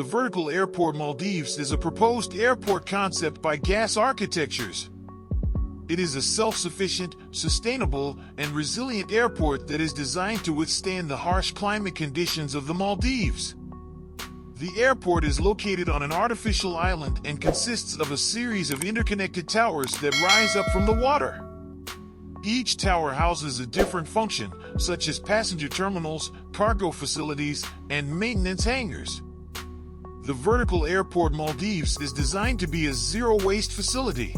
vertical airport Maldives is a proposed airport concept by Gas Architectures. It is a self-sufficient, sustainable, and resilient airport that is designed to withstand the harsh climate conditions of the Maldives. The airport is located on an artificial island and consists of a series of interconnected towers that rise up from the water. Each tower houses a different function, such as passenger terminals, cargo facilities, and maintenance hangars. The vertical airport Maldives is designed to be a zero-waste facility.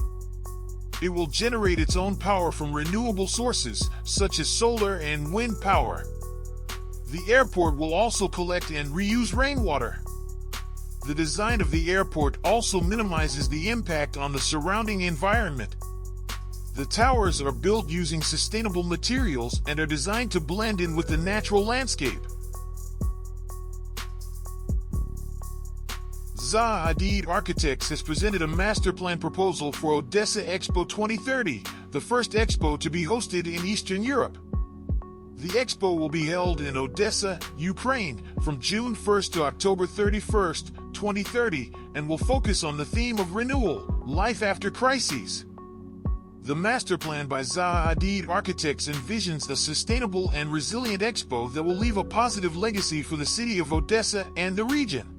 It will generate its own power from renewable sources, such as solar and wind power. The airport will also collect and reuse rainwater. The design of the airport also minimizes the impact on the surrounding environment. The towers are built using sustainable materials and are designed to blend in with the natural landscape. Zaha Hadid Architects has presented a master plan proposal for ODESA EXPO 2030, the first expo to be hosted in Eastern Europe. The expo will be held in Odessa, Ukraine, from June 1st to October 31st, 2030, and will focus on the theme of renewal, life after crises. The master plan by Zaha Hadid Architects envisions a sustainable and resilient expo that will leave a positive legacy for the city of Odessa and the region.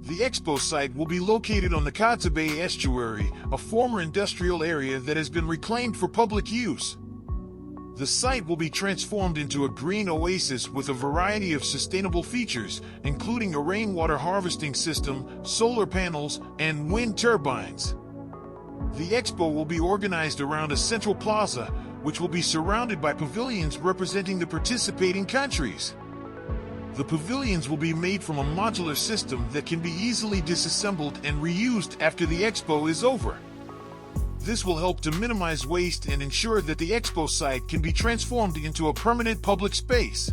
The expo site will be located on the Kotzebue estuary, a former industrial area that has been reclaimed for public use. The site will be transformed into a green oasis with a variety of sustainable features, including a rainwater harvesting system, solar panels, and wind turbines. The expo will be organized around a central plaza, which will be surrounded by pavilions representing the participating countries. The pavilions will be made from a modular system that can be easily disassembled and reused after the expo is over. This will help to minimize waste and ensure that the expo site can be transformed into a permanent public space.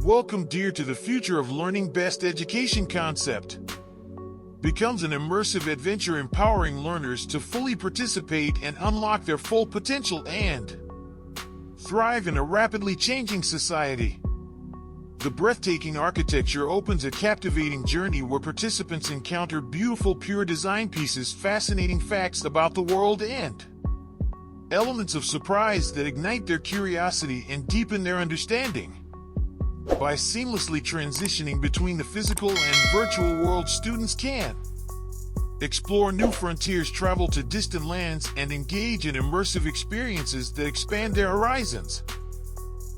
Welcome, dear, to the future of learning. Best education concept becomes an immersive adventure empowering learners to fully participate and unlock their full potential and thrive in a rapidly changing society. The breathtaking architecture opens a captivating journey where participants encounter beautiful, pure design pieces, fascinating facts about the world, and elements of surprise that ignite their curiosity and deepen their understanding. By seamlessly transitioning between the physical and virtual worlds, students can explore new frontiers, travel to distant lands, and engage in immersive experiences that expand their horizons.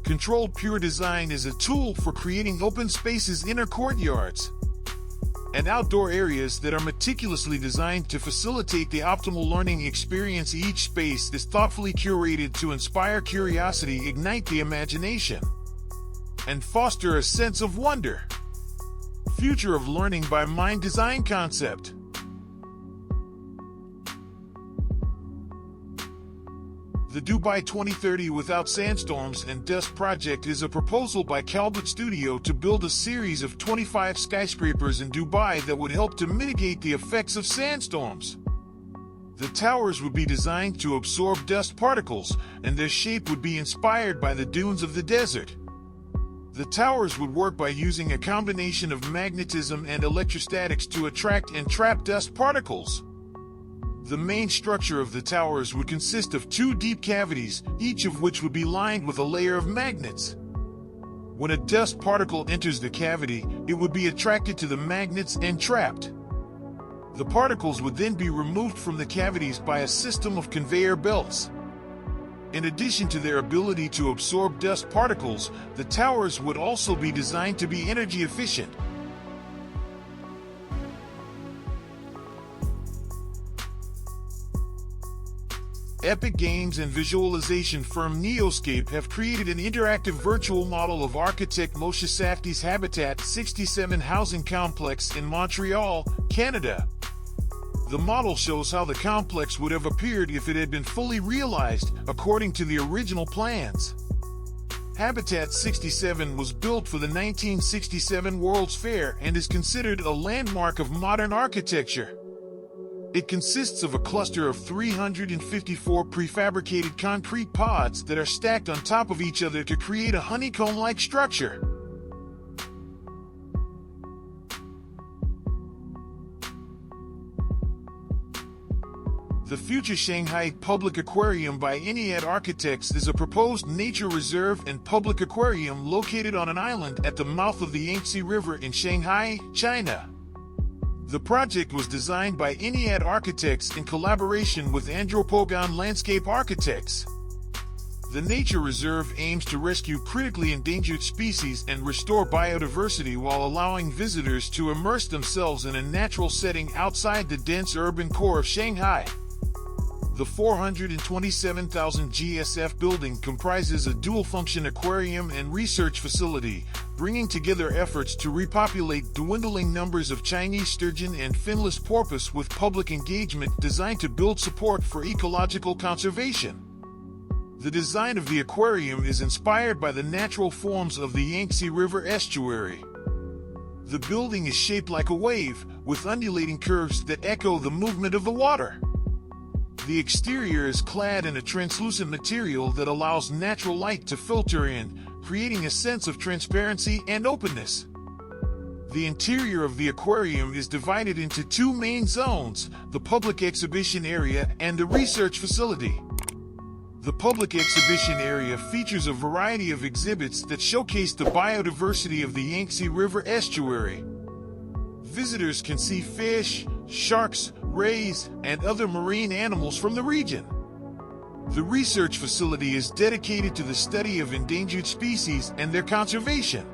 Controlled Pure Design is a tool for creating open spaces, inner courtyards, and outdoor areas that are meticulously designed to facilitate the optimal learning experience. Each space is thoughtfully curated to inspire curiosity, ignite the imagination, and foster a sense of wonder. Future of Learning by Mind Design Concept. The Dubai 2030 Without Sandstorms and Dust project is a proposal by Kalbod Studio to build a series of 25 skyscrapers in Dubai that would help to mitigate the effects of sandstorms. The towers would be designed to absorb dust particles, and their shape would be inspired by the dunes of the desert. The towers would work by using a combination of magnetism and electrostatics to attract and trap dust particles. The main structure of the towers would consist of two deep cavities, each of which would be lined with a layer of magnets. When a dust particle enters the cavity, it would be attracted to the magnets and trapped. The particles would then be removed from the cavities by a system of conveyor belts. In addition to their ability to absorb dust particles, the towers would also be designed to be energy efficient. Epic games and visualization firm Neoscape have created an interactive virtual model of architect Moshe Safdie's Habitat 67 housing complex in Montreal, Canada. The model shows how the complex would have appeared if it had been fully realized, according to the original plans. Habitat 67 was built for the 1967 World's Fair and is considered a landmark of modern architecture. It consists of a cluster of 354 prefabricated concrete pods that are stacked on top of each other to create a honeycomb-like structure. The future Shanghai Public Aquarium by Ennead Architects is a proposed nature reserve and public aquarium located on an island at the mouth of the Yangtze River in Shanghai, China. The project was designed by Ennead Architects in collaboration with Andropogon Landscape Architects. The nature reserve aims to rescue critically endangered species and restore biodiversity while allowing visitors to immerse themselves in a natural setting outside the dense urban core of Shanghai. The 427,000 GSF building comprises a dual-function aquarium and research facility, bringing together efforts to repopulate dwindling numbers of Chinese sturgeon and finless porpoise with public engagement designed to build support for ecological conservation. The design of the aquarium is inspired by the natural forms of the Yangtze River estuary. The building is shaped like a wave, with undulating curves that echo the movement of the water. The exterior is clad in a translucent material that allows natural light to filter in, creating a sense of transparency and openness. The interior of the aquarium is divided into two main zones, the public exhibition area and the research facility. The public exhibition area features a variety of exhibits that showcase the biodiversity of the Yangtze River estuary. Visitors can see fish, sharks, rays, and other marine animals from the region. The research facility is dedicated to the study of endangered species and their conservation.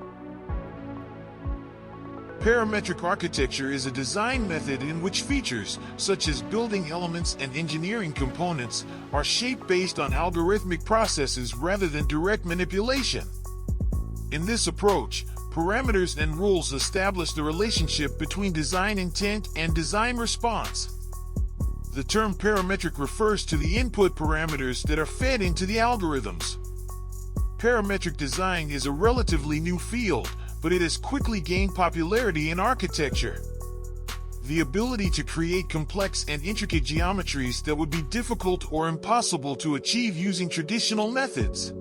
Parametric architecture is a design method in which features, such as building elements and engineering components, are shaped based on algorithmic processes rather than direct manipulation. In this approach, parameters and rules establish the relationship between design intent and design response. The term parametric refers to the input parameters that are fed into the algorithms. Parametric design is a relatively new field, but it has quickly gained popularity in architecture. The ability to create complex and intricate geometries that would be difficult or impossible to achieve using traditional methods.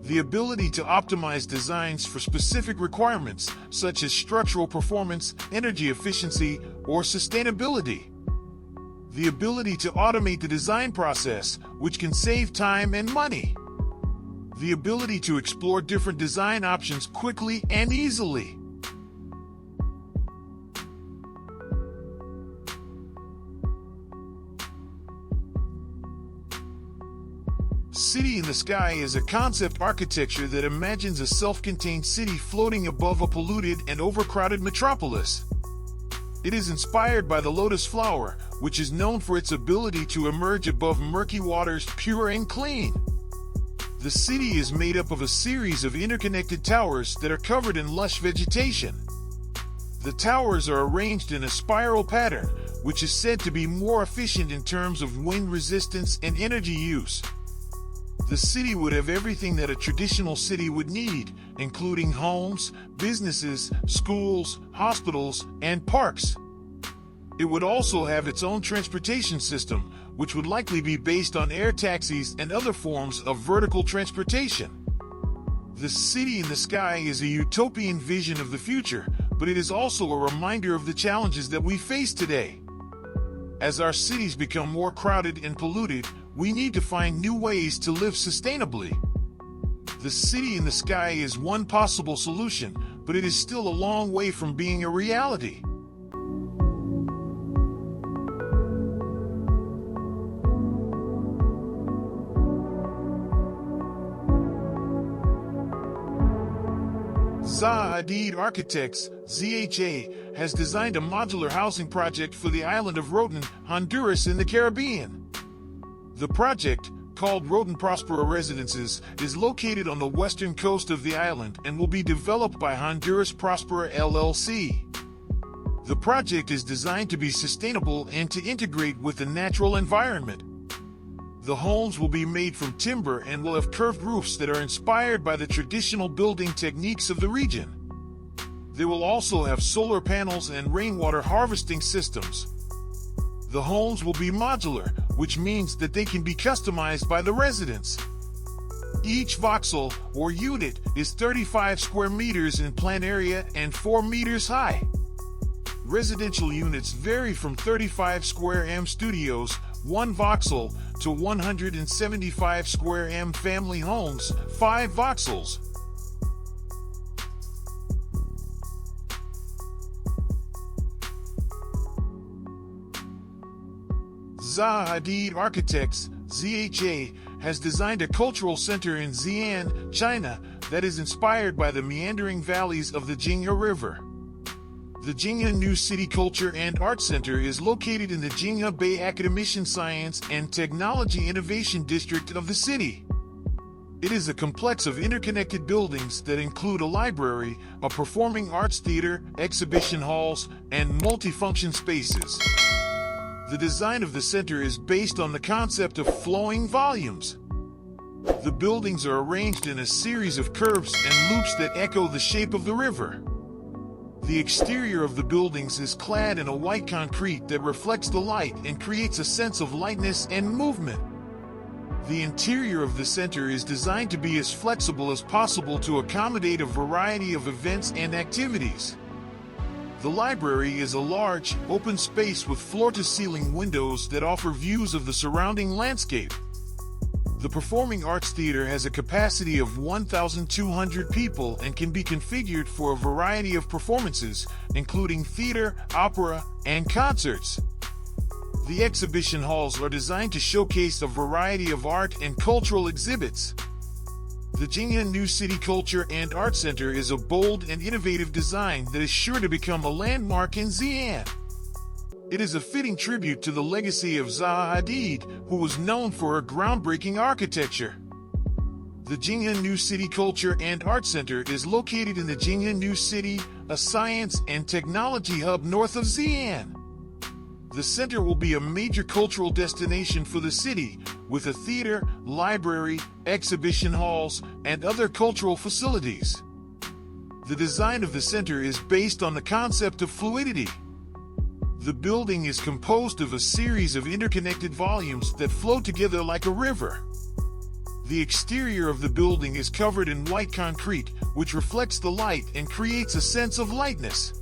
The ability to optimize designs for specific requirements, such as structural performance, energy efficiency, or sustainability. The ability to automate the design process, which can save time and money. The ability to explore different design options quickly and easily. City in the Sky is a concept architecture that imagines a self-contained city floating above a polluted and overcrowded metropolis. It is inspired by the lotus flower, which is known for its ability to emerge above murky waters pure and clean. The city is made up of a series of interconnected towers that are covered in lush vegetation. The towers are arranged in a spiral pattern, which is said to be more efficient in terms of wind resistance and energy use. The city would have everything that a traditional city would need, including homes, businesses, schools, hospitals, and parks. It would also have its own transportation system, which would likely be based on air taxis and other forms of vertical transportation. The City in the Sky is a utopian vision of the future, but it is also a reminder of the challenges that we face today. As our cities become more crowded and polluted, we need to find new ways to live sustainably. The City in the Sky is one possible solution, but it is still a long way from being a reality. Zaha Hadid Architects, ZHA, has designed a modular housing project for the island of ROATÁN, Honduras in the Caribbean. The project, called ROATÁN Prospera Residences, is located on the western coast of the island and will be developed by Honduras Prospera LLC. The project is designed to be sustainable and to integrate with the natural environment. The homes will be made from timber and will have curved roofs that are inspired by the traditional building techniques of the region. They will also have solar panels and rainwater harvesting systems. The homes will be modular, which means that they can be customized by the residents. Each voxel, or unit, is 35 square meters in plan area and 4 meters high. Residential units vary from 35 square m studios, 1 voxel, to 175 square m family homes, 5 voxels. Zaha Hadid Architects, ZHA, has designed a cultural center in Xi'an, China, that is inspired by the meandering valleys of the Jinghe River. The Jinghe New City Culture and Art Center is located in the Jinghe Bay Academician Science and Technology Innovation District of the city. It is a complex of interconnected buildings that include a library, a performing arts theater, exhibition halls, and multifunction spaces. The design of the center is based on the concept of flowing volumes. The buildings are arranged in a series of curves and loops that echo the shape of the river. The exterior of the buildings is clad in a white concrete that reflects the light and creates a sense of lightness and movement. The interior of the center is designed to be as flexible as possible to accommodate a variety of events and activities. The library is a large, open space with floor-to-ceiling windows that offer views of the surrounding landscape. The Performing Arts Theater has a capacity of 1,200 people and can be configured for a variety of performances, including theater, opera, and concerts. The exhibition halls are designed to showcase a variety of art and cultural exhibits. The Jinghe New City Culture and Art Center is a bold and innovative design that is sure to become a landmark in Xi'an. It is a fitting tribute to the legacy of Zaha Hadid, who was known for her groundbreaking architecture. The Jinghe New City Culture and Art Center is located in the Jinghe New City, a science and technology hub north of Xi'an. The center will be a major cultural destination for the city, with a theater, library, exhibition halls, and other cultural facilities. The design of the center is based on the concept of fluidity. The building is composed of a series of interconnected volumes that flow together like a river. The exterior of the building is covered in white concrete, which reflects the light and creates a sense of lightness.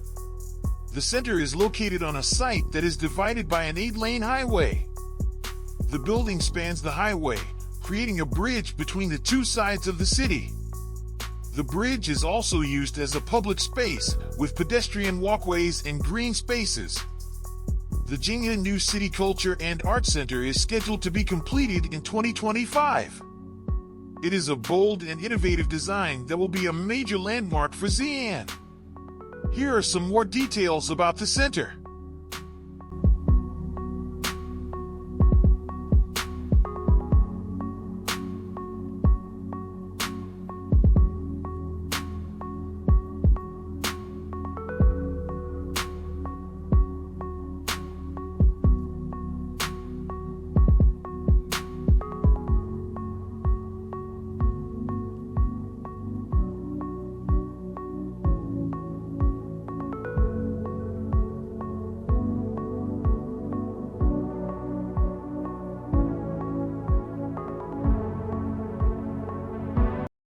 The center is located on a site that is divided by an 8-lane highway. The building spans the highway, creating a bridge between the two sides of the city. The bridge is also used as a public space, with pedestrian walkways and green spaces. The Jinghe New City Culture and Art Center is scheduled to be completed in 2025. It is a bold and innovative design that will be a major landmark for Xi'an. Here are some more details about the center.